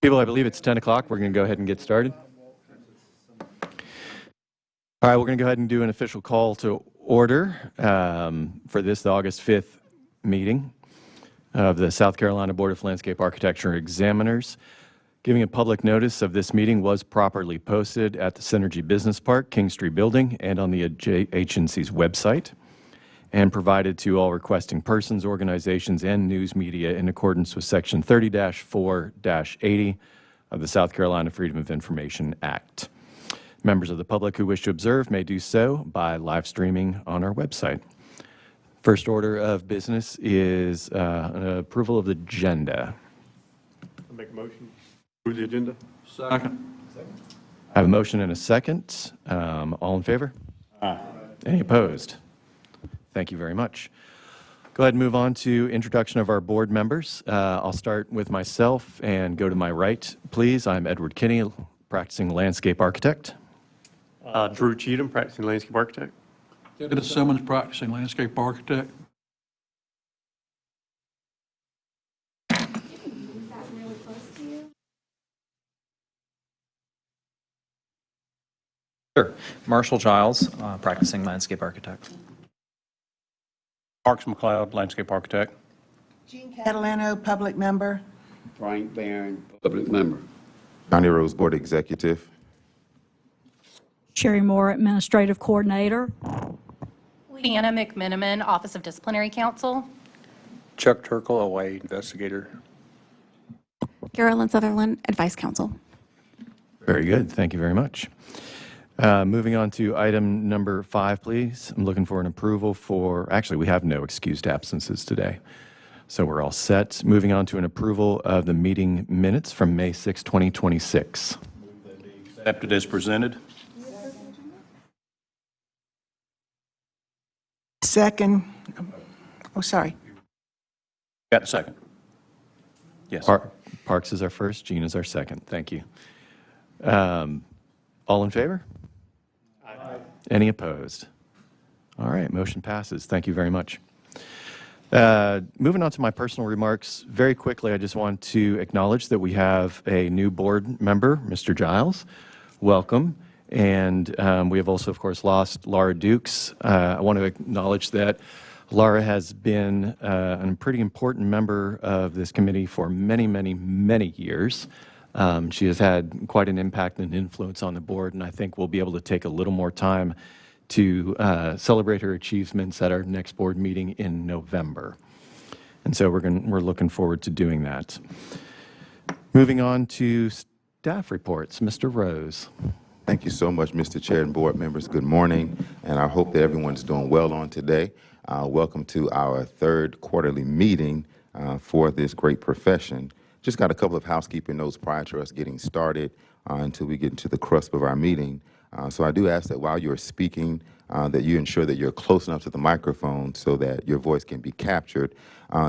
People, I believe it's 10 o'clock. We're going to go ahead and get started. All right, we're going to go ahead and do an official call to order for this, the August 5th meeting of the South Carolina Board of Landscape Architecture Examiners. Giving a public notice of this meeting was properly posted at the Synergy Business Park, King Street Building, and on the agency's website, and provided to all requesting persons, organizations, and news media in accordance with Section 30-4-80 of the South Carolina Freedom of Information Act. Members of the public who wish to observe may do so by live streaming on our website. First order of business is an approval of the agenda. I'll make a motion. Approve the agenda. Second. I have a motion and a second. All in favor? Aye. Any opposed? Thank you very much. Go ahead and move on to introduction of our board members. I'll start with myself and go to my right, please. I'm Edward Kinney, practicing landscape architect. Drew Cheatham, practicing landscape architect. Dennis Simmons, practicing landscape architect. Is that really close to you? Sure. Marshall Giles, practicing landscape architect. Parks McLeod, landscape architect. Jean Catalano, public member. Frank Barron, public member. County Roads Board Executive. Sherry Moore, Administrative Coordinator. Leanna McMiniman, Office of Disciplinary Counsel. Chuck Turkle, OA investigator. Carolyn Sutherland, Advice Counsel. Very good. Thank you very much. Moving on to item number 5, please. I'm looking for an approval for, actually, we have no excused absences today, so we're all set. Moving on to an approval of the meeting minutes from May 6, 2026. Accepted as presented. Second. Oh, sorry. Got a second. Yes. Parks is our first, Jean is our second. Thank you. All in favor? Aye. Any opposed? All right, motion passes. Thank you very much. Moving on to my personal remarks, very quickly, I just want to acknowledge that we have a new board member, Mr. Giles. Welcome. And we have also, of course, lost Laura Dukes. I want to acknowledge that Laura has been a pretty important member of this committee for many, many, many years. She has had quite an impact and influence on the board, and I think we'll be able to take a little more time to celebrate her achievements at our next board meeting in November. And so we're looking forward to doing that. Moving on to staff reports, Mr. Rose. Thank you so much, Mr. Chair and board members. Good morning, and I hope that everyone's doing well on today. Welcome to our third quarterly meeting for this great profession. Just got a couple of housekeeping notes prior to us getting started until we get into the crust of our meeting. So I do ask that while you're speaking, that you ensure that you're close enough to the microphone so that your voice can be captured.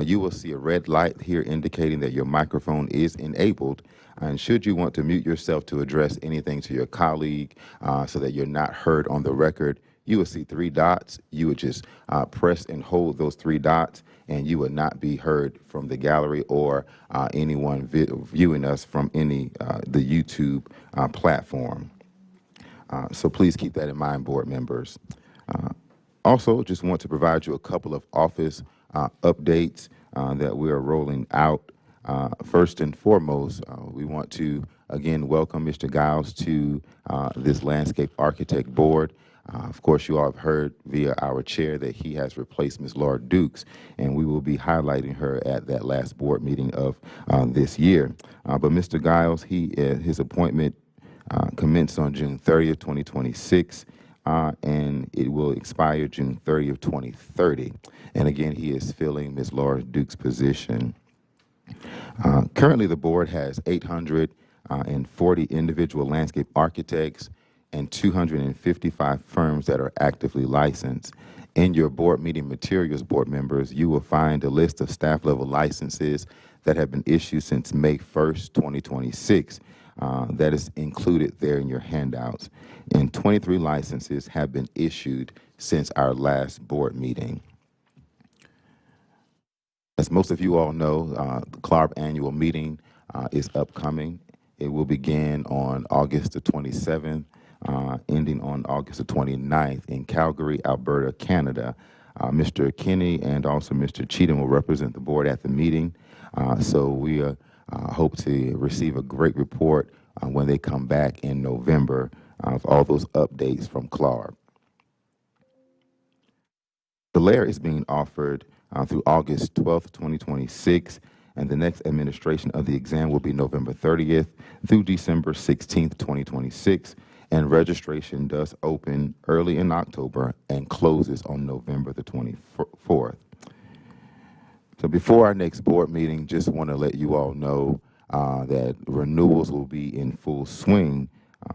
You will see a red light here indicating that your microphone is enabled. And should you want to mute yourself to address anything to your colleague so that you're not heard on the record, you will see 3 dots. You would just press and hold those 3 dots, and you would not be heard from the gallery or anyone viewing us from the YouTube platform. So please keep that in mind, board members. Also, just want to provide you a couple of office updates that we are rolling out. First and foremost, we want to, again, welcome Mr. Giles to this landscape architect board. Of course, you all have heard via our chair that he has replaced Ms. Laura Dukes, and we will be highlighting her at that last board meeting of this year. But Mr. Giles, his appointment commenced on June 30th, 2026, and it will expire June 30th, 2030. And again, he is filling Ms. Laura Dukes' position. Currently, the board has 840 individual landscape architects and 255 firms that are actively licensed. In your board meeting materials, board members, you will find a list of staff level licenses that have been issued since May 1st, 2026. That is included there in your handouts. And 23 licenses have been issued since our last board meeting. As most of you all know, the CLARB annual meeting is upcoming, It will begin on August the 27th, ending on August the 29th in Calgary, Alberta, Canada. Mr. Kinney and also Mr. Cheatham will represent the board at the meeting. So we hope to receive a great report when they come back in November of all those updates from CLARB. The layer is being offered through August 12th, 2026, and the next administration of the exam will be November 30th through December 16th, 2026, and registration does open early in October and closes on November the 24th. So before our next board meeting, just want to let you all know that renewals will be in full swing.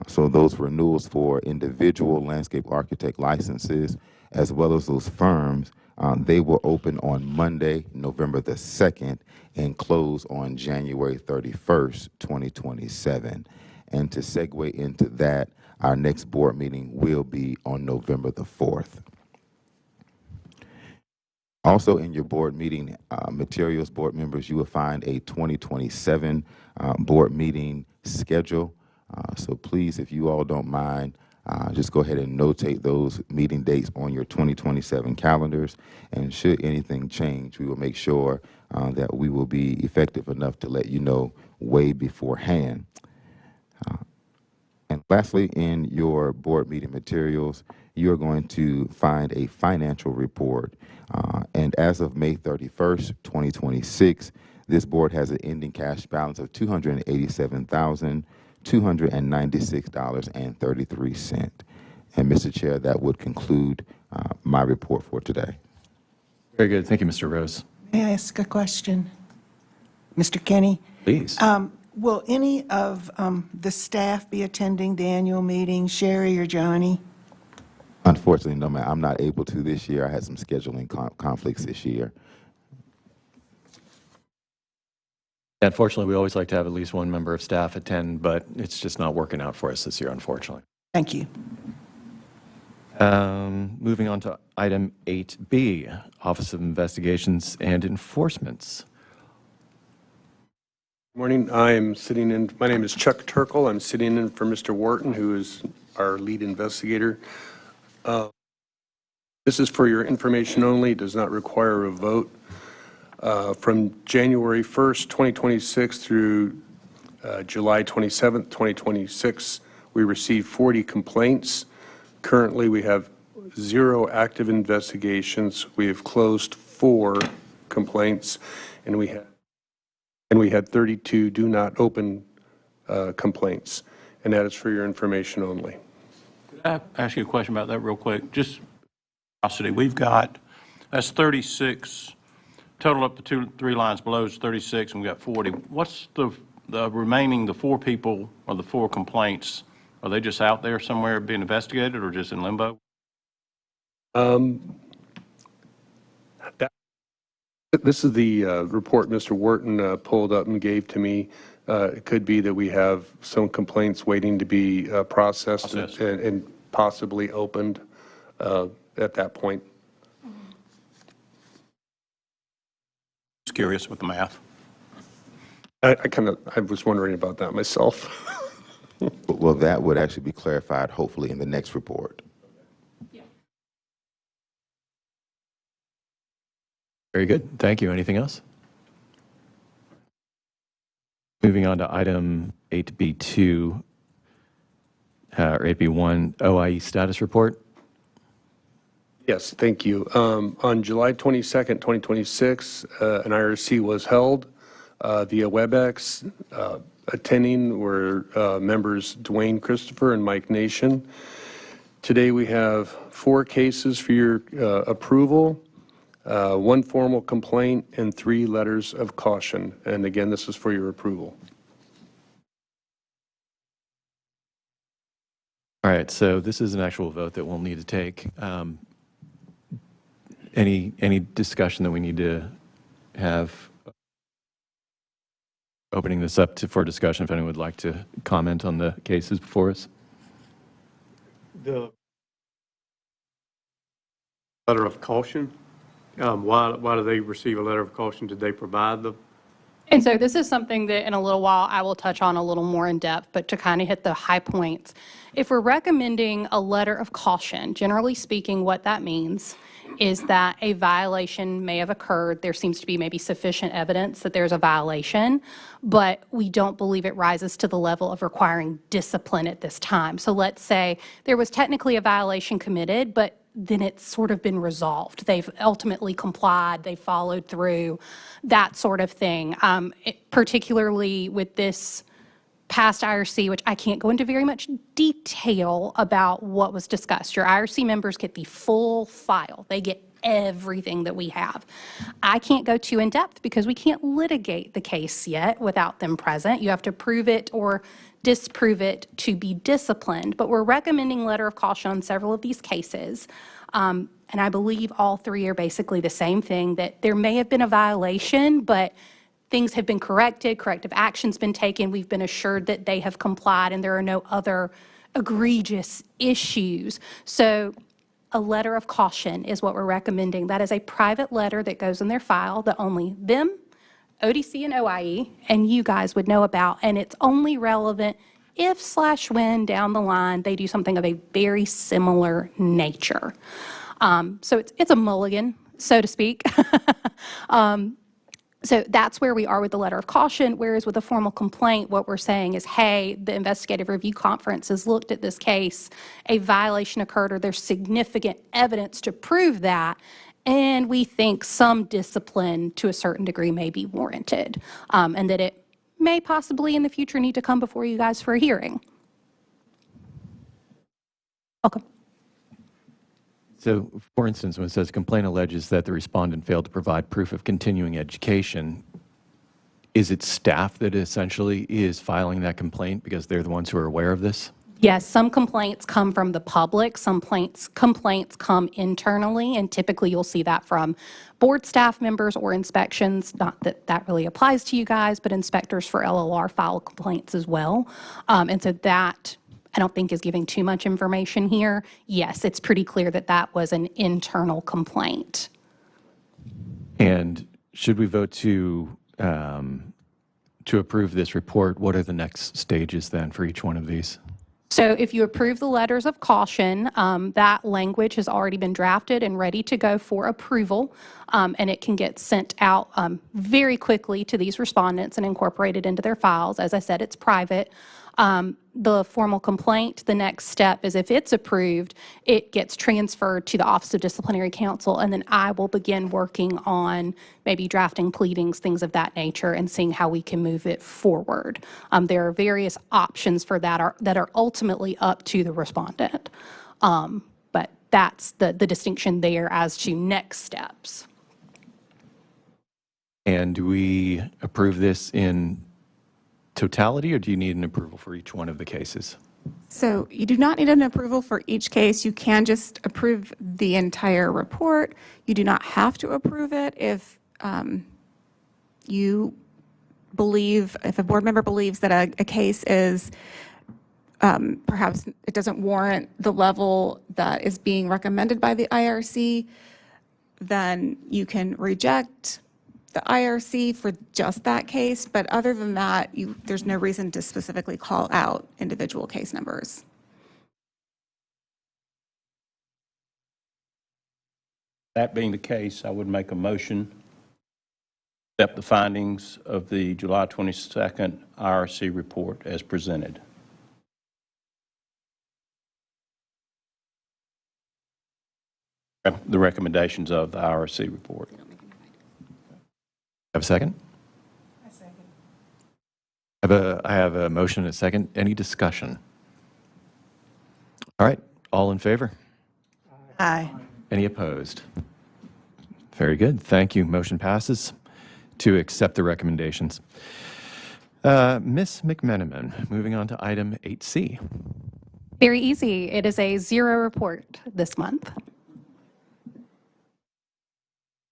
So those renewals for individual landscape architect licenses, as well as those firms, they will open on Monday, November the 2nd, and close on January 31st, 2027. And to segue into that, our next board meeting will be on November the 4th. Also in your board meeting materials, board members, you will find a 2027 board meeting schedule. So please, if you all don't mind, just go ahead and notate those meeting dates on your 2027 calendars. And should anything change, we will make sure that we will be effective enough to let you know way beforehand. And lastly, in your board meeting materials, you're going to find a financial report. And as of May 31st, 2026, this board has an ending cash balance of $287,296.33. And Mr. Chair, that would conclude my report for today. Very good. Thank you, Mr. Rose. May I ask a question? Mr. Kenny? Please. Will any of the staff be attending the annual meeting, Sherry or Johnny? Unfortunately, no, ma'am. I'm not able to this year. I had some scheduling conflicts this year. Unfortunately, we always like to have at least one member of staff attend, but it's just not working out for us this year, unfortunately. Thank you. Moving on to item 8B, Office of Investigations and Enforcements. Morning, my name is Chuck Turkle. I'm sitting in for Mr. Wharton, who is our lead investigator. This is for your information only, does not require a vote. From January 1st, 2026 through July 27th, 2026, we received 40 complaints. Currently, we have 0 active investigations. We have closed 4 complaints, and we had 32 do not open complaints, and that is for your information only. Could I ask you a question about that real quick? Just curiosity. We've got, that's 36, total up to 3 lines below is 36, and we've got 40. What's the remaining, the 4 people or the 4 complaints? Are they just out there somewhere being investigated or just in limbo? This is the report Mr. Wharton pulled up and gave to me. It could be that we have some complaints waiting to be processed and possibly opened at that point. Just curious with the math. I was wondering about that myself. Well, that would actually be clarified hopefully in the next report. Very good. Thank you. Anything else? Moving on to item 8B2, or 8B1, OIE status report. Yes, thank you. On July 22nd, 2026, an IRC was held via WebEx. Attending were members Dwayne Christopher and Mike Nation. Today we have 4 cases for your approval, 1 formal complaint, and 3 letters of caution. And again, this is for your approval. All right, so this is an actual vote that we'll need to take. Any discussion that we need to have? Opening this up for discussion, if anyone would like to comment on the cases before us. The letter of caution, why do they receive a letter of caution? Did they provide the And so this is something that in a little while I will touch on a little more in depth, but to kind of hit the high points. If we're recommending a letter of caution, generally speaking, what that means is that a violation may have occurred. There seems to be maybe sufficient evidence that there's a violation, but we don't believe it rises to the level of requiring discipline at this time. So let's say there was technically a violation committed, but then it's sort of been resolved. They've ultimately complied, they followed through, that sort of thing. Particularly with this past IRC, which I can't go into very much detail about what was discussed. Your IRC members get the full file. They get everything that we have. I can't go too in depth because we can't litigate the case yet without them present. You have to prove it or disprove it to be disciplined. But we're recommending letter of caution on several of these cases. And I believe all three are basically the same thing, that there may have been a violation, but things have been corrected, corrective action's been taken, we've been assured that they have complied, and there are no other egregious issues. So a letter of caution is what we're recommending. That is a private letter that goes in their file that only them, ODC and OIE, and you guys would know about, and it's only relevant if/when down the line they do something of a very similar nature. So it's a mulligan, so to speak. So that's where we are with the letter of caution, whereas with a formal complaint, what we're saying is, hey, the investigative review conference has looked at this case, a violation occurred, or there's significant evidence to prove that, and we think some discipline to a certain degree may be warranted, and that it may possibly in the future need to come before you guys for a hearing. Welcome. So, for instance, when it says complaint alleges that the respondent failed to provide proof of continuing education, is it staff that essentially is filing that complaint because they're the ones who are aware of this? Yes, some complaints come from the public, some complaints come internally, and typically you'll see that from board staff members or inspections. Not that that really applies to you guys, but inspectors for LOR file complaints as well. And so that, I don't think, is giving too much information here. Yes, it's pretty clear that that was an internal complaint. And should we vote to approve this report, what are the next stages then for each one of these? So if you approve the letters of caution, that language has already been drafted and ready to go for approval, and it can get sent out very quickly to these respondents and incorporated into their files. As I said, it's private. The formal complaint, the next step is if it's approved, it gets transferred to the Office of Disciplinary Counsel, and then I will begin working on maybe drafting pleadings, things of that nature, and seeing how we can move it forward. There are various options for that that are ultimately up to the respondent. But that's the distinction there as to next steps. And do we approve this in totality, or do you need an approval for each one of the cases? So you do not need an approval for each case. You can just approve the entire report. You do not have to approve it if you believe, if a board member believes that a case is perhaps it doesn't warrant the level that is being recommended by the IRC, then you can reject the IRC for just that case, but other than that, there's no reason to specifically call out individual case numbers. That being the case, I would make a motion to accept the findings of the July 22nd IRC report as presented. The recommendations of the IRC report. Have a second? I second. I have a motion and a second. Any discussion? All right, all in favor? Aye. Any opposed? Very good. Thank you. Motion passes to accept the recommendations. Ms. McMenamin, moving on to item 8C. Very easy. It is a 0 report this month.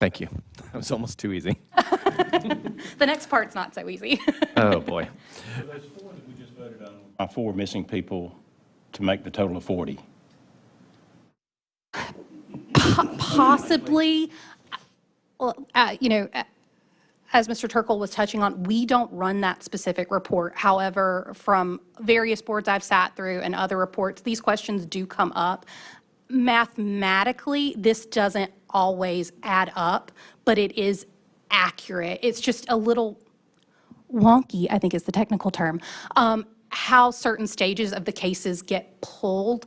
Thank you. That was almost too easy. The next part's not so easy. Oh, boy. So those 4 that we just voted on are 4 missing people to make the total of 40. Possibly, well, as Mr. Turkle was touching on, we don't run that specific report. However, from various boards I've sat through and other reports, these questions do come up. Mathematically, this doesn't always add up, but it is accurate. It's just a little wonky, I think is the technical term, how certain stages of the cases get pulled.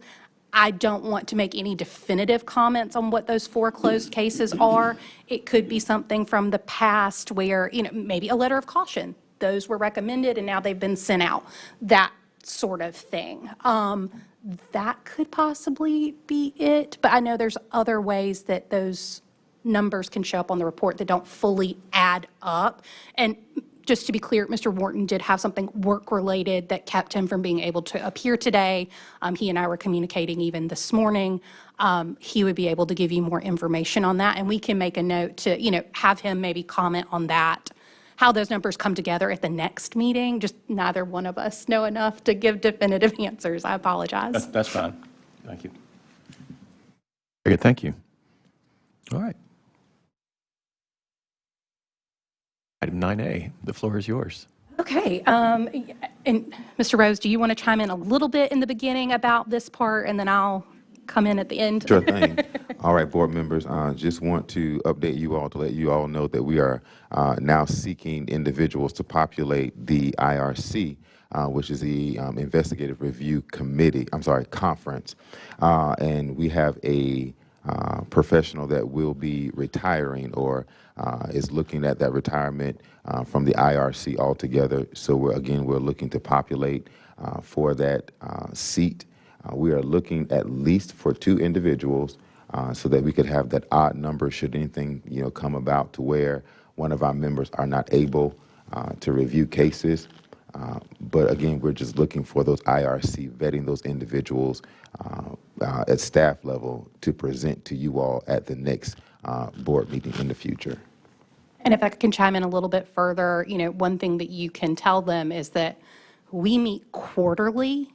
I don't want to make any definitive comments on what those foreclosed cases are. It could be something from the past where, maybe a letter of caution. Those were recommended and now they've been sent out. That sort of thing. That could possibly be it, but I know there's other ways that those numbers can show up on the report that don't fully add up. And just to be clear, Mr. Wharton did have something work-related that kept him from being able to appear today. He and I were communicating even this morning. He would be able to give you more information on that, and we can make a note to, have him maybe comment on that, how those numbers come together at the next meeting. Just neither one of us know enough to give definitive answers. I apologize. That's fine. Thank you. Very good, thank you. All right. Item 9A, the floor is yours. Okay, and Mr. Rose, do you want to chime in a little bit in the beginning about this part, and then I'll come in at the end? Sure thing. All right, board members, just want to update you all to let you all know that we are now seeking individuals to populate the IRC, which is the Investigative Review Conference. And we have a professional that will be retiring or is looking at that retirement from the IRC altogether. So we're looking to populate for that seat. We are looking at least for 2 individuals so that we could have that odd number should anything come about to where one of our members are not able to review cases. But again, we're just looking for those IRC, vetting those individuals at staff level to present to you all at the next board meeting in the future. And if I can chime in a little bit further, one thing that you can tell them is that we meet quarterly,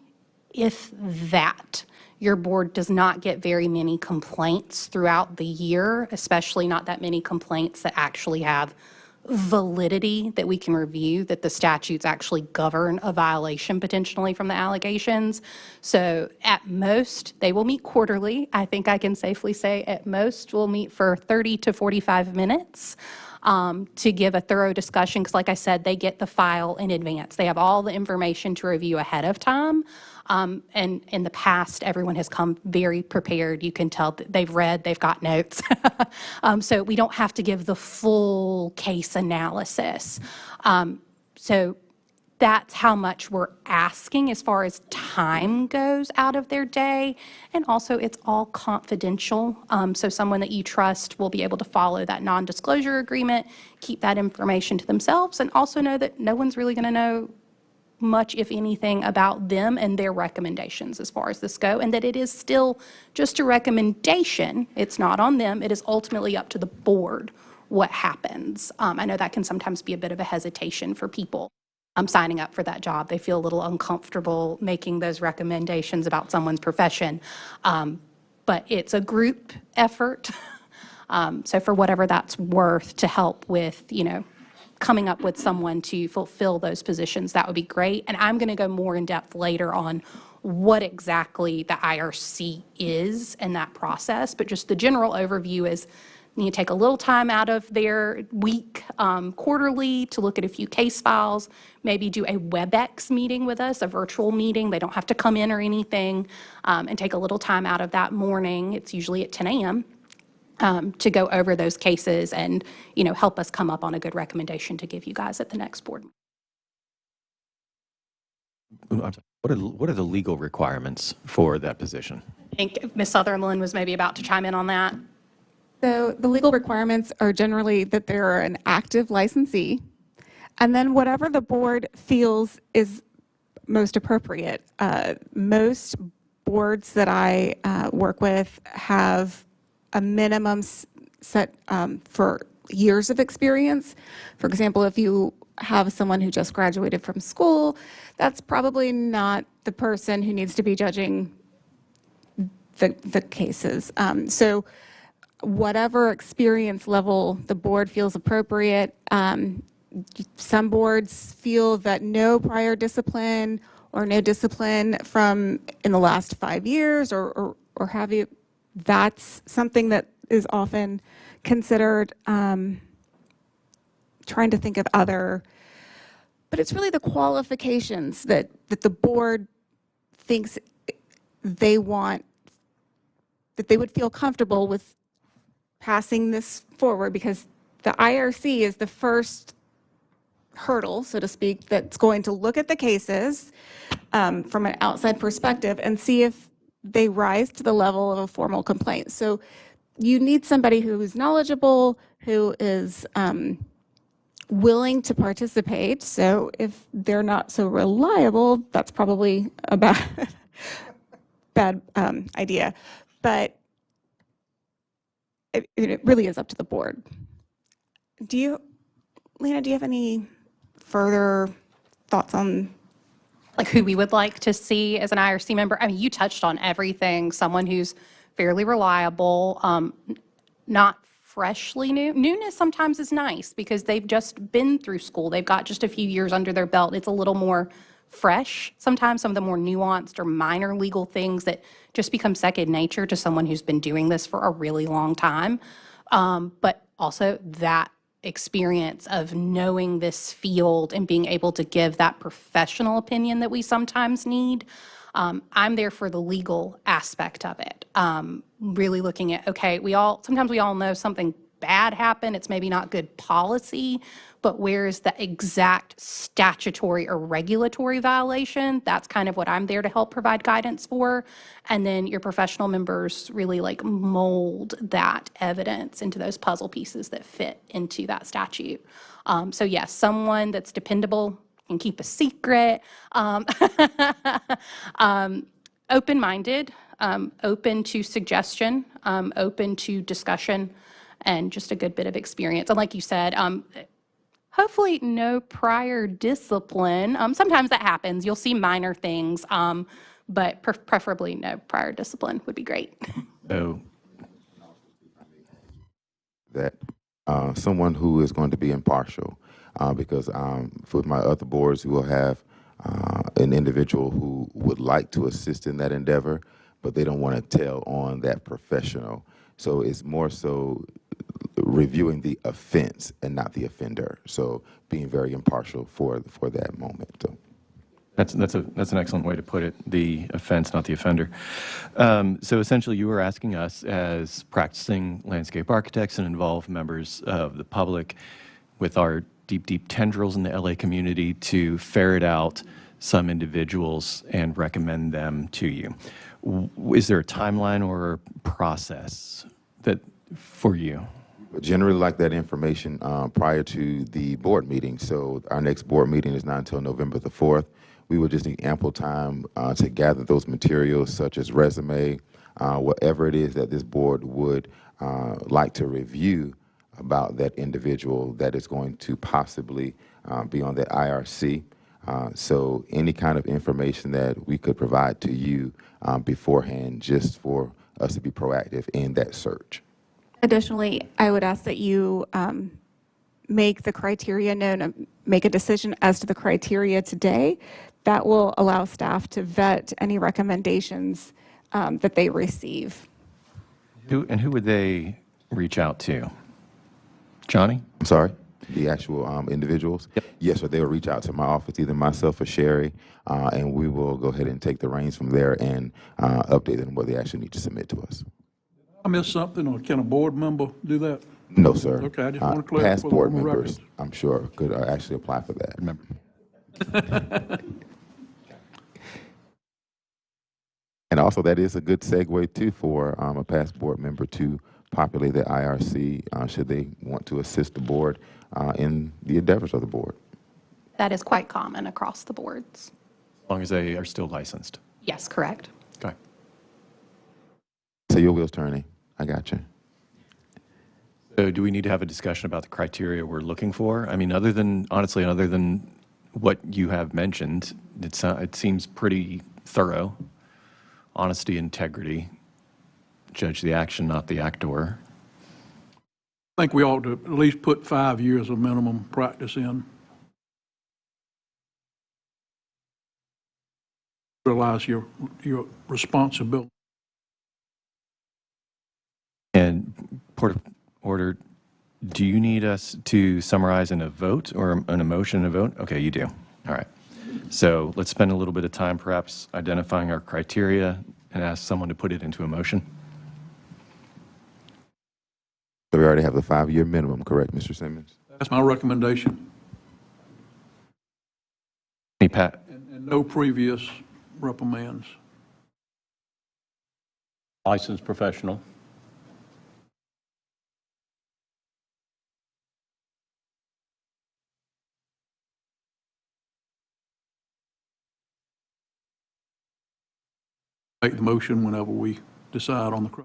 if that. Your board does not get very many complaints throughout the year, especially not that many complaints that actually have validity that we can review, that the statutes actually govern a violation potentially from the allegations. So at most, they will meet quarterly. I think I can safely say at most we'll meet for 30 to 45 minutes to give a thorough discussion, because like I said, they get the file in advance. They have all the information to review ahead of time. And in the past, everyone has come very prepared. You can tell that they've read, they've got notes. So we don't have to give the full case analysis. So that's how much we're asking as far as time goes out of their day. And also, it's all confidential. So someone that you trust will be able to follow that non-disclosure agreement, keep that information to themselves, and also know that no one's really going to know much, if anything, about them and their recommendations as far as this go, and that it is still just a recommendation. It's not on them. It is ultimately up to the board what happens. I know that can sometimes be a bit of a hesitation for people signing up for that job. They feel a little uncomfortable making those recommendations about someone's profession, but it's a group effort. So for whatever that's worth, to help with, coming up with someone to fulfill those positions, that would be great. And I'm going to go more in depth later on what exactly the IRC is and that process. But just the general overview is you take a little time out of their week quarterly to look at a few case files, maybe do a WebEx meeting with us, a virtual meeting. They don't have to come in or anything, and take a little time out of that morning. It's usually at 10 a.m. To go over those cases and, help us come up on a good recommendation to give you guys at the next board. I'm sorry, what are the legal requirements for that position? I think Ms. Sutherland was maybe about to chime in on that. So the legal requirements are generally that they're an active licensee, and then whatever the board feels is most appropriate. Most boards that I work with have a minimum set for years of experience. For example, if you have someone who just graduated from school, that's probably not the person who needs to be judging the cases. So whatever experience level the board feels appropriate. Some boards feel that no prior discipline or no discipline from in the last 5 years or have you, that's something that is often considered. Trying to think of other, but it's really the qualifications that the board thinks they want, that they would feel comfortable with passing this forward, because the IRC is the first hurdle, so to speak, that's going to look at the cases from an outside perspective and see if they rise to the level of a formal complaint. So you need somebody who is knowledgeable, who is willing to participate. So if they're not so reliable, that's probably a bad idea. But it really is up to the board. Lena, do you have any further thoughts on? Like who we would like to see as an IRC member? I mean, you touched on everything. Someone who's fairly reliable, not freshly new. Newness sometimes is nice because they've just been through school. They've got just a few years under their belt. It's a little more fresh. Sometimes some of the more nuanced or minor legal things that just become second nature to someone who's been doing this for a really long time. But also that experience of knowing this field and being able to give that professional opinion that we sometimes need. I'm there for the legal aspect of it. Really looking at, okay, sometimes we all know something bad happened. It's maybe not good policy, but where is the exact statutory or regulatory violation? That's kind of what I'm there to help provide guidance for. And then your professional members really like mold that evidence into those puzzle pieces that fit into that statute. So yes, someone that's dependable, can keep a secret, open-minded, open to suggestion, open to discussion, and just a good bit of experience. And like you said, hopefully no prior discipline. Sometimes that happens. You'll see minor things, but preferably no prior discipline would be great. So, That someone who is going to be impartial, because with my other boards, we will have an individual who would like to assist in that endeavor, but they don't want to tell on that professional. So it's more so reviewing the offense and not the offender. So being very impartial for that moment. So. That's an excellent way to put it, the offense, not the offender. So essentially, you were asking us as practicing landscape architects and involved members of the public with our deep tendrils in the LA community to ferret out some individuals and recommend them to you. Is there a timeline or process that for you? Generally like that information prior to the board meeting. So our next board meeting is not until November the 4th. We will just need ample time to gather those materials such as resume, whatever it is that this board would like to review about that individual that is going to possibly be on that IRC. So any kind of information that we could provide to you beforehand just for us to be proactive in that search. Additionally, I would ask that you make the criteria known, make a decision as to the criteria today. That will allow staff to vet any recommendations that they receive. Who would they reach out to? Johnny? I'm sorry? The actual individuals? Yep. Yes, sir. They will reach out to my office, either myself or Sherry, and we will go ahead and take the reins from there and update them what they actually need to submit to us. I missed something, or can a board member do that? No, sir. Okay, I just want to clarify Past for the board record. members, I'm sure, could actually apply for that. Remember. And also, that is a good segue, too, for a past board member to populate the IRC should they want to assist the board in the endeavors of the board. That is quite common across the boards. As long as they are still licensed. Yes, correct. Okay. So your wheels turning. I got you. So do we need to have a discussion about the criteria we're looking for? I mean, other than what you have mentioned, it seems pretty thorough. Honesty, integrity, judge the action, not the actor. I think we ought to at least put 5 years of minimum practice in. Realize your responsibility. And Port of Order, do you need us to summarize in a vote or an emotion and a vote? Okay, you do. All right. So let's spend a little bit of time perhaps identifying our criteria and ask someone to put it into a motion. So we already have the 5-year minimum, correct, Mr. Simmons? That's my recommendation. Any Pat? And no previous reprimands. Licensed professional. Make the motion whenever we decide on the criteria.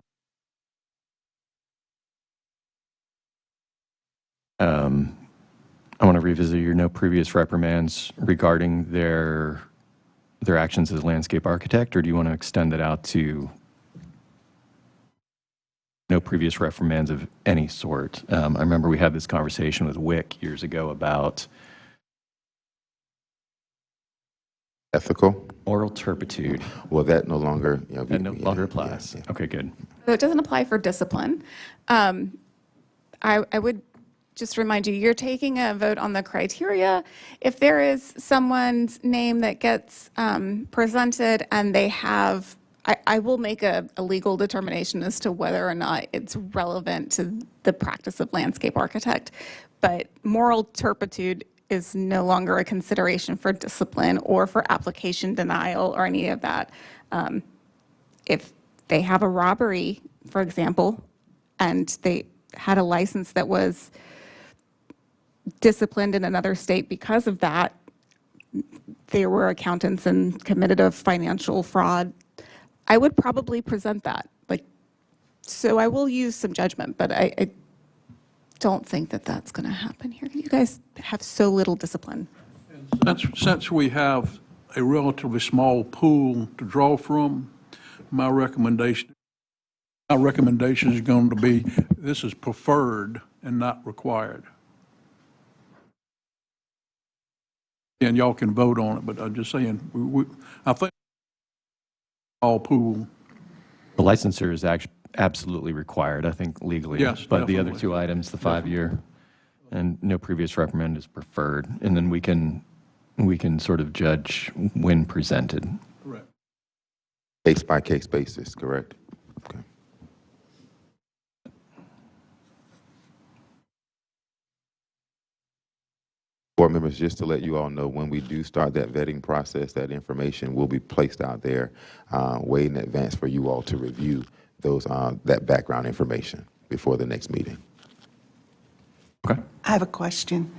I want to revisit your no previous reprimands regarding their actions as landscape architect, or do you want to extend it out to no previous reprimands of any sort? I remember we had this conversation with Wick years ago about Ethical? moral turpitude. Well, that no longer, That no yeah, longer yeah, applies. yeah. Okay, good. So it doesn't apply for discipline. I would just remind you, you're taking a vote on the criteria. If there is someone's name that gets presented and they have, I will make a legal determination as to whether or not it's relevant to the practice of landscape architect. But moral turpitude is no longer a consideration for discipline or for application denial or any of that. If they have a robbery, for example, and they had a license that was disciplined in another state because of that, they were accountants and committed a financial fraud, I would probably present that. So I will use some judgment, but I don't think that that's going to happen here. You guys have so little discipline. Since we have a relatively small pool to draw from, my recommendation is going to be, this is preferred and not required. And y'all can vote on it, but I'm just saying, I think all pool. The licensure is actually absolutely required, I think, legally. Yes, But the other definitely. two items, the 5-year and no previous reprimand is preferred. And then we can sort of judge when presented. Correct. Case-by-case basis, correct? Okay. Board members, just to let you all know, when we do start that vetting process, that information will be placed out there way in advance for you all to review those that background information before the next meeting. Okay. I have a question.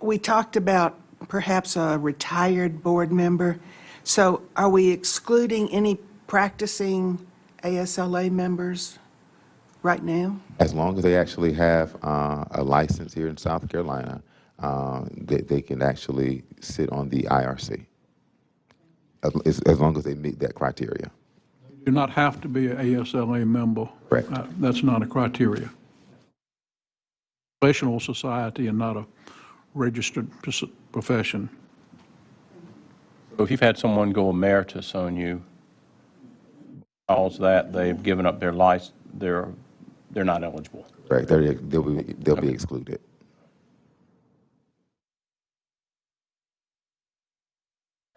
We talked about perhaps a retired board member. So are we excluding any practicing ASLA members right now? As long as they actually have a license here in South Carolina, they can actually sit on the IRC, as long as they meet that criteria. You do not have to be an ASLA member. Correct. That's not a criteria. Professional society and not a registered profession. So if you've had someone go emeritus on you, calls that they've given up their license, they're not eligible. Right, they'll be excluded.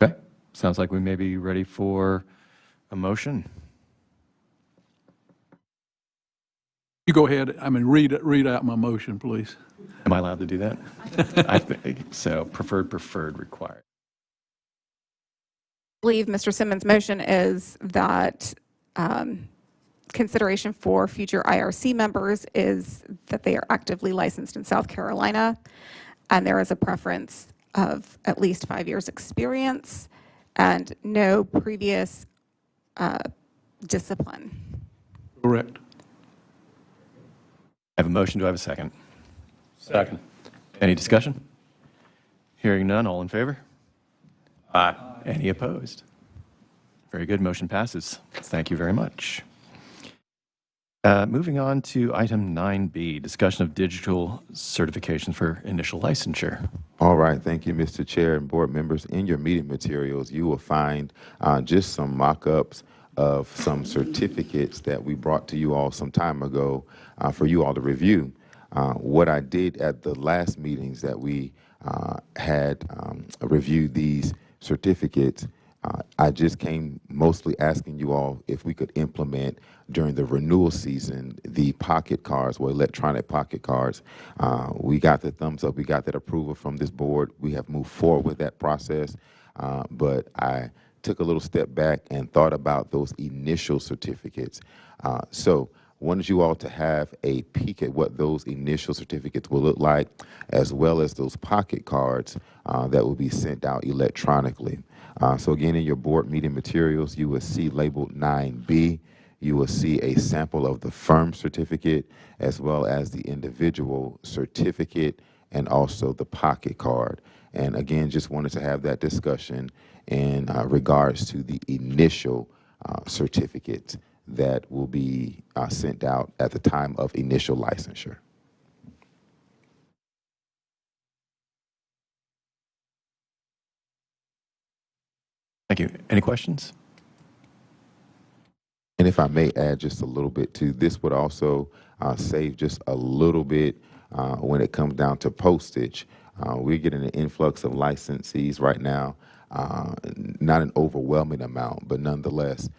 Okay. Sounds like we may be ready for a motion. You go ahead, read out my motion, please. Am I allowed to do that? I think so. Preferred, required. I believe Mr. Simmons' motion is that consideration for future IRC members is that they are actively licensed in South Carolina, and there is a preference of at least 5 years' experience and no previous discipline. Correct. I have a motion. Do I have a second? Second. Any discussion? Hearing none, all in favor? Aye. Any opposed? Very good. Motion passes. Thank you very much. Moving on to item 9B, discussion of digital certification for initial licensure. All right, thank you, Mr. Chair and board members. In your meeting materials, you will find just some mock-ups of some certificates that we brought to you all some time ago for you all to review. What I did at the last meetings that we had reviewed these certificates, I just came mostly asking you all if we could implement during the renewal season the pocket cards or electronic pocket cards. We got the thumbs up, we got that approval from this board. We have moved forward with that process, but I took a little step back and thought about those initial certificates. So wanted you all to have a peek at what those initial certificates will look like, as well as those pocket cards that will be sent out electronically. So again, in your board meeting materials, you will see labeled 9B. You will see a sample of the firm certificate, as well as the individual certificate, and also the pocket card. And again, just wanted to have that discussion in regards to the initial certificates that will be sent out at the time of initial licensure. Thank you. Any questions? And if I may add just a little bit too, this would also save just a little bit when it comes down to postage. We're getting an influx of licensees right now, not an overwhelming amount, but nonetheless,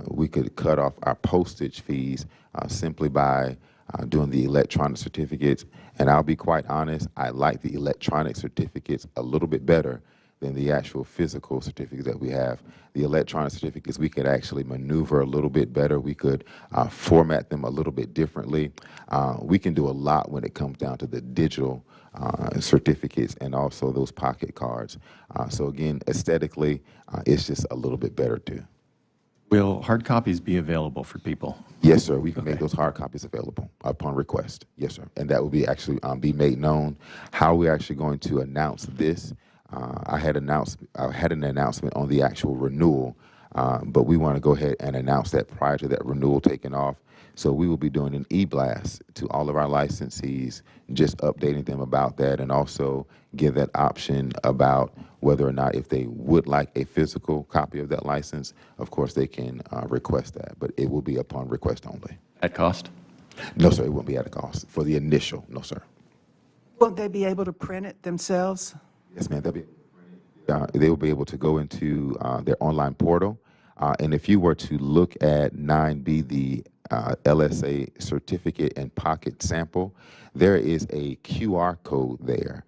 we could cut off our postage fees simply by doing the electronic certificates. And I'll be quite honest, I like the electronic certificates a little bit better than the actual physical certificates that we have. The electronic certificates, we could actually maneuver a little bit better. We could format them a little bit differently. We can do a lot when it comes down to the digital certificates and also those pocket cards. So again, aesthetically, it's just a little bit better too. Will hard copies be available for people? Yes, sir. We can make those hard copies available upon request. Yes, sir. And that will be actually be made known. How we're actually going to announce this, I had an announcement on the actual renewal, but we want to go ahead and announce that prior to that renewal taking off. So we will be doing an e-blast to all of our licensees, just updating them about that, and also give that option about whether or not if they would like a physical copy of that license, of course they can request that, but it will be upon request only. At cost? No, sir, it won't be at a cost. For the initial, no, sir. Won't they be able to print it themselves? Yes, ma'am. They will be able to go into their online portal. And if you were to look at 9B, the LSA certificate and pocket sample, there is a QR code there.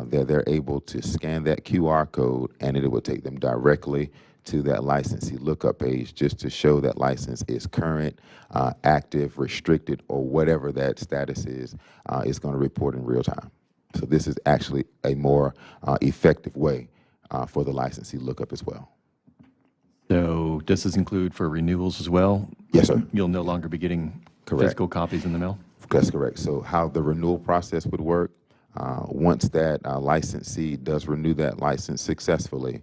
They're able to scan that QR code, and it will take them directly to that licensee lookup page just to show that license is current, active, restricted, or whatever that status is going to report in real time. So this is actually a more effective way for the licensee lookup as well. So does this include for renewals as well? Yes, sir. You'll no longer be getting Correct. physical copies in the mail? That's correct. So how the renewal process would work, once that licensee does renew that license successfully,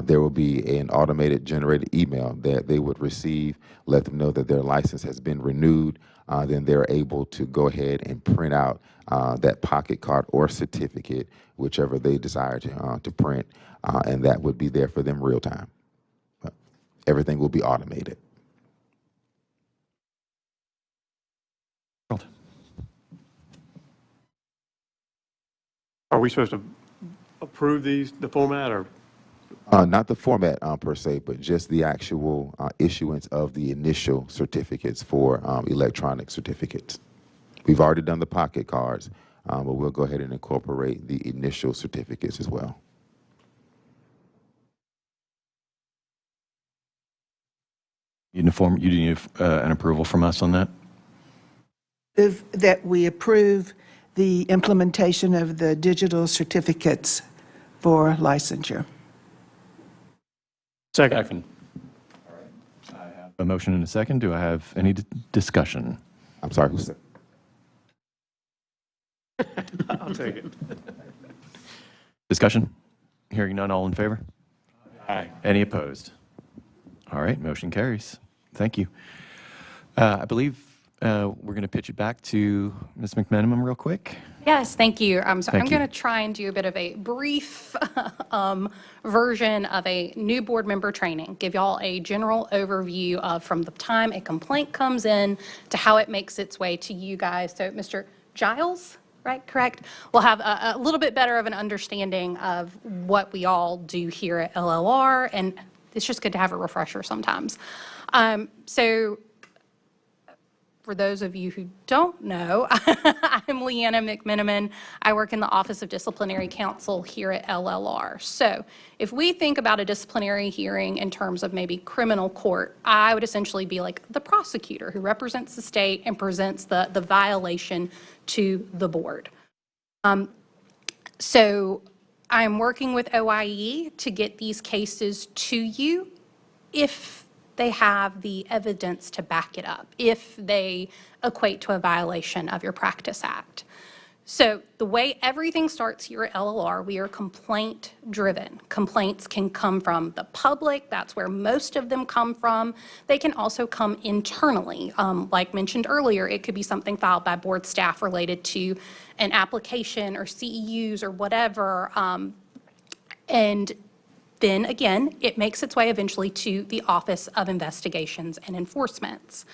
there will be an automated generated email that they would receive, let them know that their license has been renewed. Then they're able to go ahead and print out that pocket card or certificate, whichever they desire to print, and that would be there for them real time. Everything will be automated. Are we supposed to approve the format, or? Not the format per se, but just the actual issuance of the initial certificates for electronic certificates. We've already done the pocket cards, but we'll go ahead and incorporate the initial certificates as well. You need an approval from us on that? That we approve the implementation of the digital certificates for licensure. Second. A motion and a second. Do I have any discussion? I'm sorry, who said? I'll take it. Discussion? Hearing none, all in favor? Aye. Any opposed? All right, motion carries. Thank you. I believe we're going to pitch it back to Ms. McMenamin real quick. Yes, thank you. So Thank I'm you. going to try and do a bit of a brief version of a new board member training, give y'all a general overview of from the time a complaint comes in to how it makes its way to you guys. So Mr. Giles, right, correct? We'll have a little bit better of an understanding of what we all do here at LLR, and it's just good to have a refresher sometimes. So for those of you who don't know, I'm Leanna McMenamin. I work in the Office of Disciplinary Counsel here at LLR. So if we think about a disciplinary hearing in terms of maybe criminal court, I would essentially be like the prosecutor who represents the state and presents the violation to the board. So I'm working with OIE to get these cases to you if they have the evidence to back it up, if they equate to a violation of your Practice Act. So the way everything starts here at LLR, we are complaint-driven. Complaints can come from the public. That's where most of them come from. They can also come internally. Like mentioned earlier, it could be something filed by board staff related to an application or CEUs or whatever. And then again, it makes its way eventually to the Office of Investigations and Enforcements.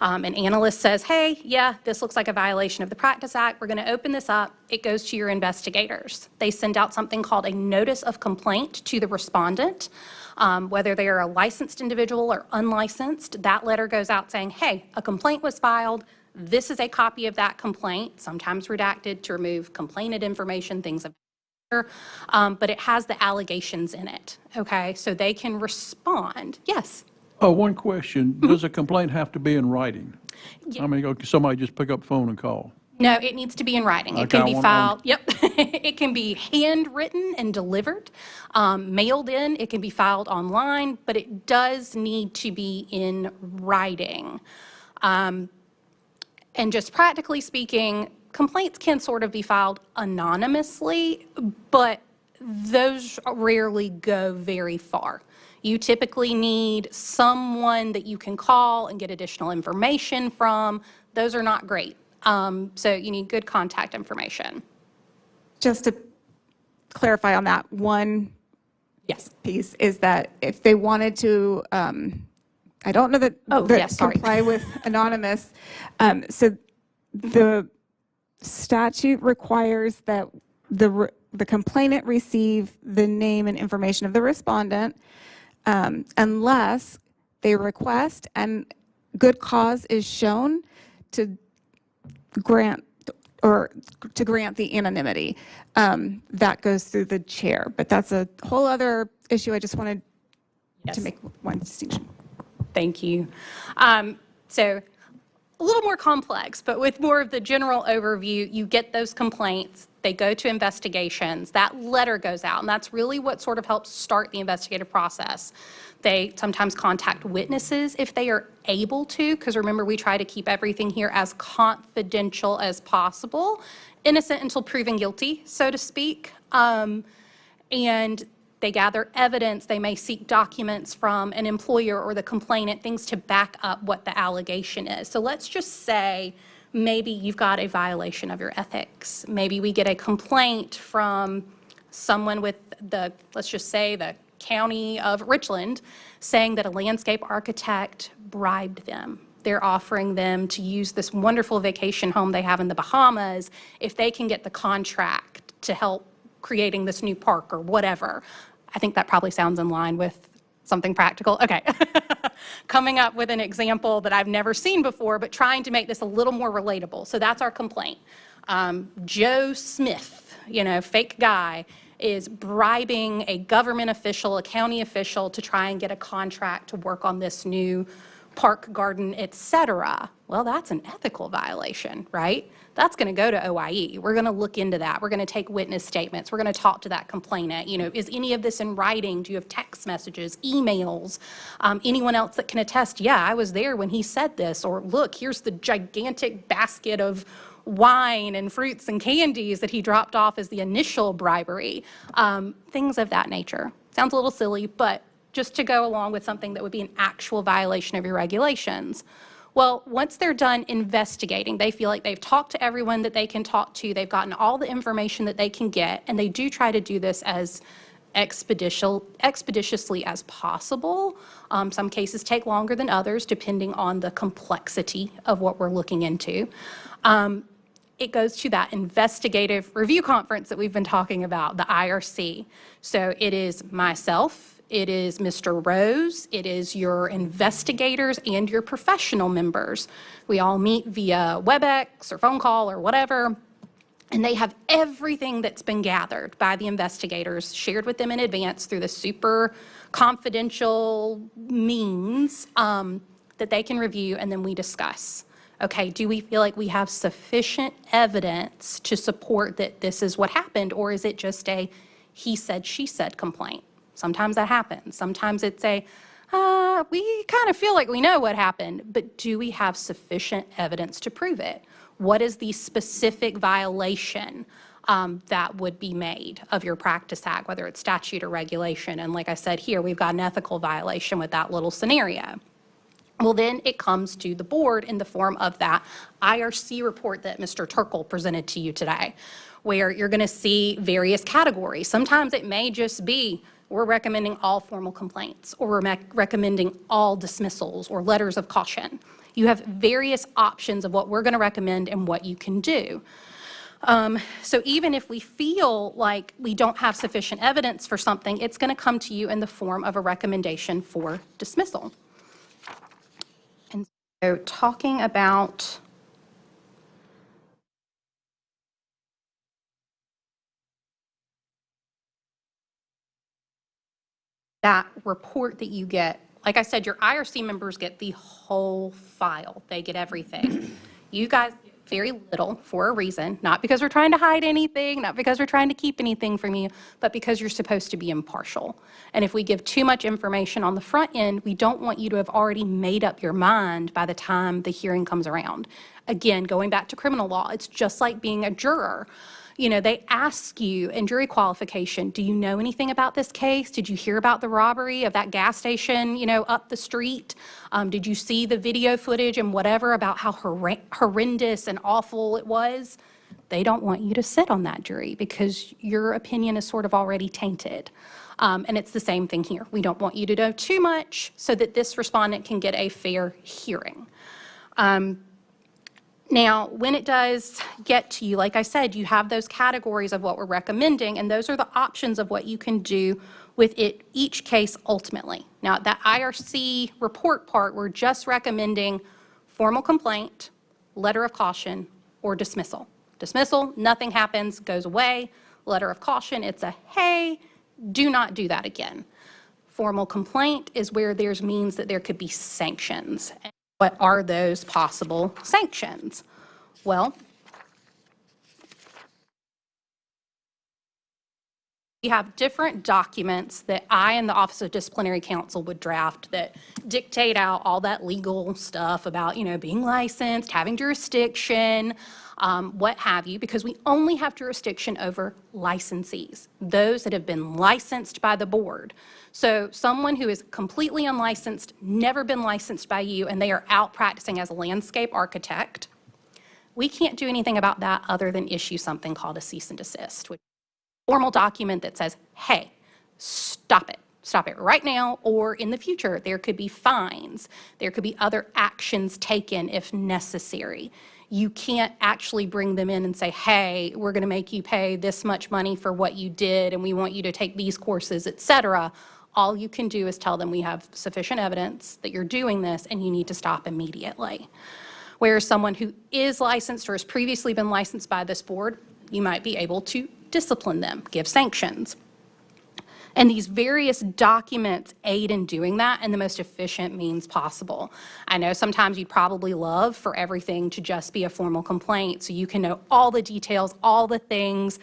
An analyst says, hey, yeah, this looks like a violation of the Practice Act. We're going to open this up. It goes to your investigators. They send out something called a notice of complaint to the respondent. Whether they are a licensed individual or unlicensed, that letter goes out saying, hey, a complaint was filed. This is a copy of that complaint, sometimes redacted to remove complainant information, things of but it has the allegations in it, okay? So they can respond. Yes? Oh, one question. Does a complaint have to be in writing? Yeah. I mean, okay, somebody just pick up the phone and call. No, it needs to be in writing. It Okay, can I be want- filed, yep. It can be handwritten and delivered, mailed in. It can be filed online, but it does need to be in writing. And just practically speaking, complaints can sort of be filed anonymously, but those rarely go very far. You typically need someone that you can call and get additional information from. Those are not great. So you need good contact information. Just to clarify on that, one Yes. piece is that if they wanted to, I don't know that, Oh, that yes, sorry. comply with anonymous, so the statute requires that the complainant receive the name and information of the respondent unless they request and good cause is shown to grant the anonymity. That goes through the chair, but that's a whole other issue. I just wanted Yes. to make one distinction. Thank you. So a little more complex, but with more of the general overview, you get those complaints, they go to investigations, that letter goes out, and that's really what sort of helps start the investigative process. They sometimes contact witnesses if they are able to, because remember, we try to keep everything here as confidential as possible, innocent until proven guilty, so to speak. And they gather evidence, they may seek documents from an employer or the complainant, things to back up what the allegation is. So let's just say maybe you've got a violation of your ethics. Maybe we get a complaint from someone with let's just say the county of Richland saying that a landscape architect bribed them. They're offering them to use this wonderful vacation home they have in the Bahamas if they can get the contract to help creating this new park or whatever. I think that probably sounds in line with something practical. Okay. Coming up with an example that I've never seen before, but trying to make this a little more relatable. So that's our complaint. Joe Smith, fake guy, is bribing a government official, a county official, to try and get a contract to work on this new park, garden, et cetera. Well, that's an ethical violation, right? That's going to go to OIE. We're going to look into that. We're going to take witness statements. We're going to talk to that complainant. Is any of this in writing? Do you have text messages, emails? Anyone else that can attest, yeah, I was there when he said this, or look, here's the gigantic basket of wine and fruits and candies that he dropped off as the initial bribery. Things of that nature. Sounds a little silly, but just to go along with something that would be an actual violation of your regulations. Well, once they're done investigating, they feel like they've talked to everyone that they can talk to, they've gotten all the information that they can get, and they do try to do this as expeditiously as possible. Some cases take longer than others, depending on the complexity of what we're looking into. It goes to that investigative review conference that we've been talking about, the IRC. So it is myself, it is Mr. Rose, it is your investigators and your professional members. We all meet via WebEx or phone call or whatever, and they have everything that's been gathered by the investigators shared with them in advance through the super confidential means that they can review, and then we discuss. Okay, do we feel like we have sufficient evidence to support that this is what happened, or is it just a he said, she said complaint? Sometimes that happens. Sometimes it's a, we kind of feel like we know what happened, but do we have sufficient evidence to prove it? What is the specific violation that would be made of your Practice Act, whether it's statute or regulation? And like I said here, we've got an ethical violation with that little scenario. Well, then it comes to the board in the form of that IRC report that Mr. Turkle presented to you today, where you're going to see various categories. Sometimes it may just be, we're recommending all formal complaints, or we're recommending all dismissals or letters of caution. You have various options of what we're going to recommend and what you can do. So even if we feel like we don't have sufficient evidence for something, it's going to come to you in the form of a recommendation for dismissal. And so talking about that report that you get, like I said, your IRC members get the whole file. They get everything. You guys get very little for a reason, not because we're trying to hide anything, not because we're trying to keep anything from you, but because you're supposed to be impartial. And if we give too much information on the front end, we don't want you to have already made up your mind by the time the hearing comes around. Again, going back to criminal law, it's just like being a juror. You know, they ask you in jury qualification, do you know anything about this case? Did you hear about the robbery of that gas station, you know, up the street? Did you see the video footage and whatever about how horrendous and awful it was? They don't want you to sit on that jury because your opinion is sort of already tainted. And it's the same thing here. We don't want you to know too much so that this respondent can get a fair hearing. Now, when it does get to you, like I said, you have those categories of what we're recommending, and those are the options of what you can do with each case ultimately. Now, that IRC report part, we're just recommending formal complaint, letter of caution, or dismissal. Dismissal, nothing happens, goes away. Letter of caution, it's a, hey, do not do that again. Formal complaint is where there's means that there could be sanctions. What are those possible sanctions? Well, we have different documents that I and the Office of Disciplinary Counsel would draft that dictate out all that legal stuff about, you know, being licensed, having jurisdiction, what have you, because we only have jurisdiction over licensees, those that have been licensed by the board. So someone who is completely unlicensed, never been licensed by you, and they are out practicing as a landscape architect, we can't do anything about that other than issue something called a cease and desist, which is a formal document that says, hey, stop it. Stop it right now, or in the future, there could be fines. There could be other actions taken if necessary. You can't actually bring them in and say, hey, we're going to make you pay this much money for what you did, and we want you to take these courses, et cetera. All you can do is tell them we have sufficient evidence that you're doing this and you need to stop immediately. Whereas someone who is licensed or has previously been licensed by this board, you might be able to discipline them, give sanctions. And these various documents aid in doing that in the most efficient means possible. I know sometimes you'd probably love for everything to just be a formal complaint so you can know all the details, all the things.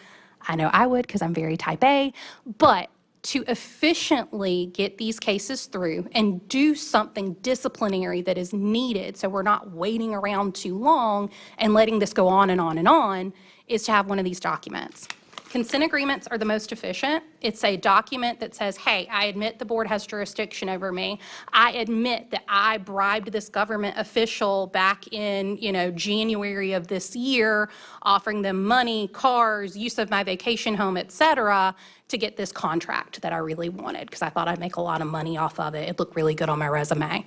I know I would because I'm very type A, but to efficiently get these cases through and do something disciplinary that is needed so we're not waiting around too long and letting this go on and on and on is to have one of these documents. Consent agreements are the most efficient. It's a document that says, hey, I admit the board has jurisdiction over me. I admit that I bribed this government official back in, January of this year, offering them money, cars, use of my vacation home, et cetera, to get this contract that I really wanted because I thought I'd make a lot of money off of it. It looked really good on my resume.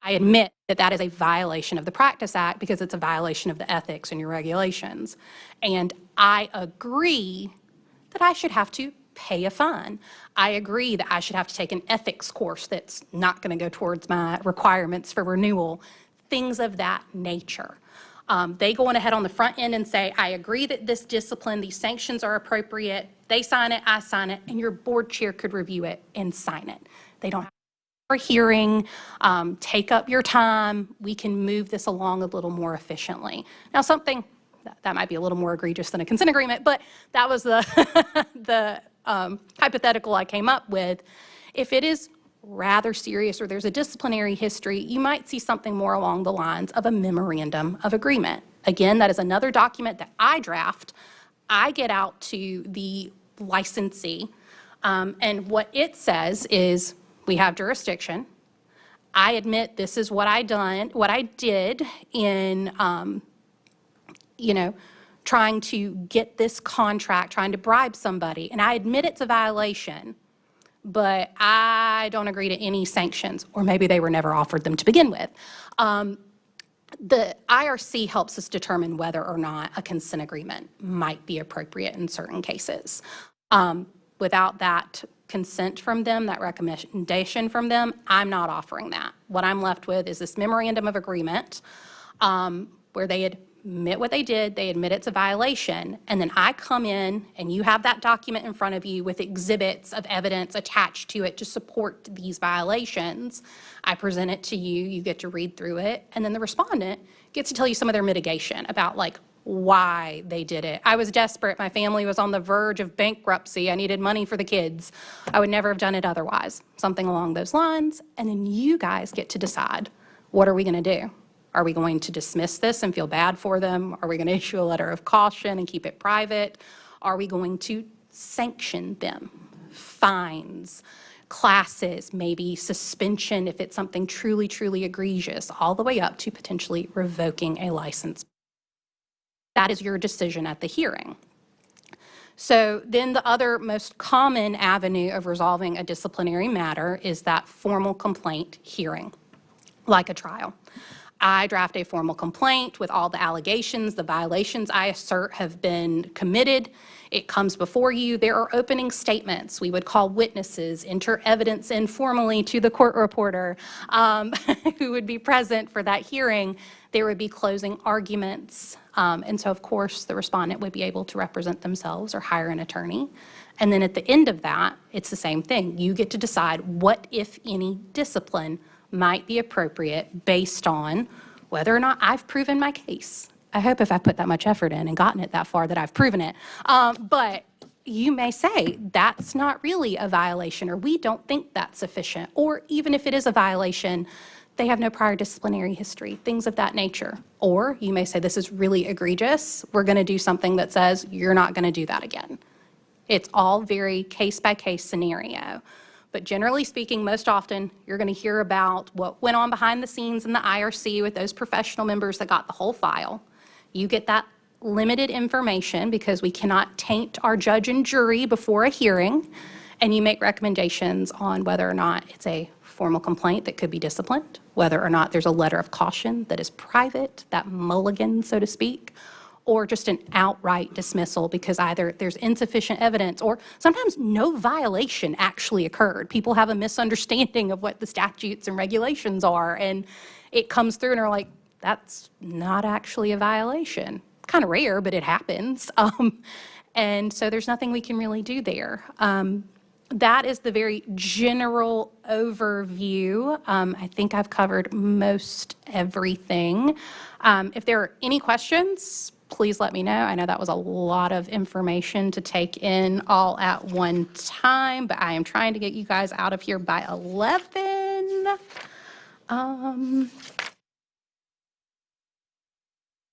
I admit that that is a violation of the Practice Act because it's a violation of the ethics and your regulations. And I agree that I should have to pay a fine. I agree that I should have to take an ethics course that's not going to go towards my requirements for renewal, things of that nature. They go on ahead on the front end and say, I agree that this discipline, these sanctions are appropriate. They sign it, I sign it, and your board chair could review it and sign it. They don't have for hearing, take up your time. We can move this along a little more efficiently. Now, something that might be a little more egregious than a consent agreement, but that was the, the hypothetical I came up with. If it is rather serious or there's a disciplinary history, you might see something more along the lines of a memorandum of agreement. Again, that is another document that I draft. I get out to the licensee, and what it says is, we have jurisdiction. I admit this is what I did in, trying to get this contract, trying to bribe somebody. And I admit it's a violation, but I don't agree to any sanctions, or maybe they were never offered them to begin with. The IRC helps us determine whether or not a consent agreement might be appropriate in certain cases. Without that consent from them, that recommendation from them, I'm not offering that. What I'm left with is this memorandum of agreement where they admit what they did, they admit it's a violation, and then I come in and you have that document in front of you with exhibits of evidence attached to it to support these violations. I present it to you, you get to read through it, and then the respondent gets to tell you some of their mitigation about why they did it. I was desperate. My family was on the verge of bankruptcy. I needed money for the kids. I would never have done it otherwise. Something along those lines. And then you guys get to decide, what are we going to do? Are we going to dismiss this and feel bad for them? Are we going to issue a letter of caution and keep it private? Are we going to sanction them? Fines, classes, maybe suspension if it's something truly, truly egregious, all the way up to potentially revoking a license. That is your decision at the hearing. So then the other most common avenue of resolving a disciplinary matter is that formal complaint hearing, like a trial. I draft a formal complaint with all the allegations, the violations I assert have been committed. It comes before you. There are opening statements. We would call witnesses, enter evidence informally to the court reporter who would be present for that hearing. There would be closing arguments. And so, of course, the respondent would be able to represent themselves or hire an attorney. And then at the end of that, it's the same thing. You get to decide what, if any, discipline might be appropriate based on whether or not I've proven my case. I hope if I put that much effort in and gotten it that far that I've proven it. But you may say that's not really a violation, or we don't think that's sufficient. Or even if it is a violation, they have no prior disciplinary history, things of that nature. Or you may say this is really egregious. We're going to do something that says you're not going to do that again. It's all very case-by-case scenario. But generally speaking, most often, you're going to hear about what went on behind the scenes in the IRC with those professional members that got the whole file. You get that limited information because we cannot taint our judge and jury before a hearing, and you make recommendations on whether or not it's a formal complaint that could be disciplined, whether or not there's a letter of caution that is private, that mulligan, so to speak, or just an outright dismissal because either there's insufficient evidence or sometimes no violation actually occurred. People have a misunderstanding of what the statutes and regulations are, and it comes through and are like, that's not actually a violation. Kind of rare, but it happens. And so there's nothing we can really do there. That is the very general overview. I think I've covered most everything. If there are any questions, please let me know. I know that was a lot of information to take in all at one time, but I am trying to get you guys out of here by 11.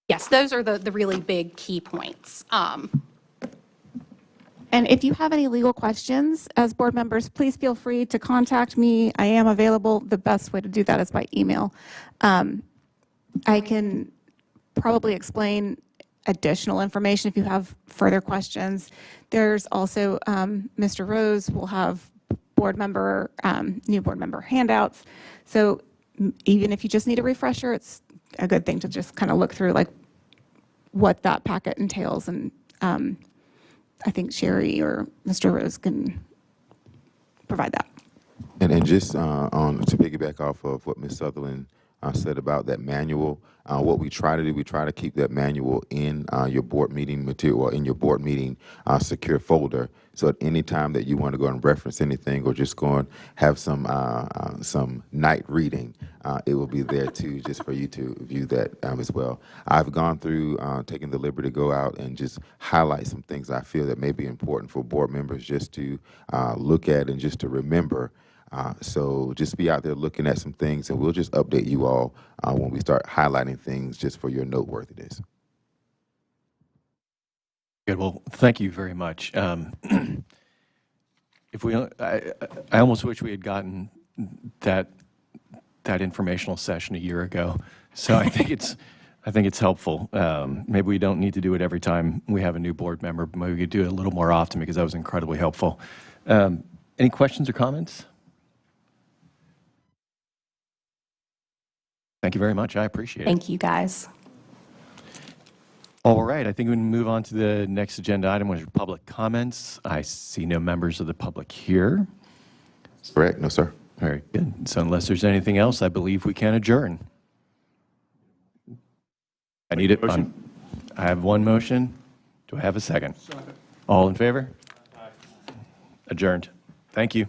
Yes, those are the really big key points. And if you have any legal questions as board members, please feel free to contact me. I am available. The best way to do that is by email. I can probably explain additional information if you have further questions. There's also, Mr. Rose will have new board member handouts. So even if you just need a refresher, it's a good thing to just kind of look through like what that packet entails. And I think Sherry or Mr. Rose can provide that. And just to piggyback off of what Ms. Sutherland said about that manual, what we try to do, we try to keep that manual in your board meeting material, or in your board meeting secure folder. So at any time that you want to go and reference anything, or just go and have some night reading, it will be there too, just for you to view that as well. I've gone through taking the liberty to go out and just highlight some things I feel that may be important for board members just to look at and just to remember. So just be out there looking at some things, and we'll just update you all when we start highlighting things just for your noteworthiness. Good. Well, thank you very much. If we, I almost wish we had gotten that informational session a year ago. So I think it's helpful. Maybe we don't need to do it every time we have a new board member. But maybe we could do it a little more often, because that was incredibly helpful. Any questions or comments? Thank you very much. I appreciate it. Thank you, guys. All right, I think we can move on to the next agenda item, which is public comments. I see no members of the public here. Correct? No, sir. Very good. So unless there's anything else, I believe we can adjourn. I need it. Motion. I have one motion. Do I have a second? Second. All in favor? Aye. Adjourned. Thank you.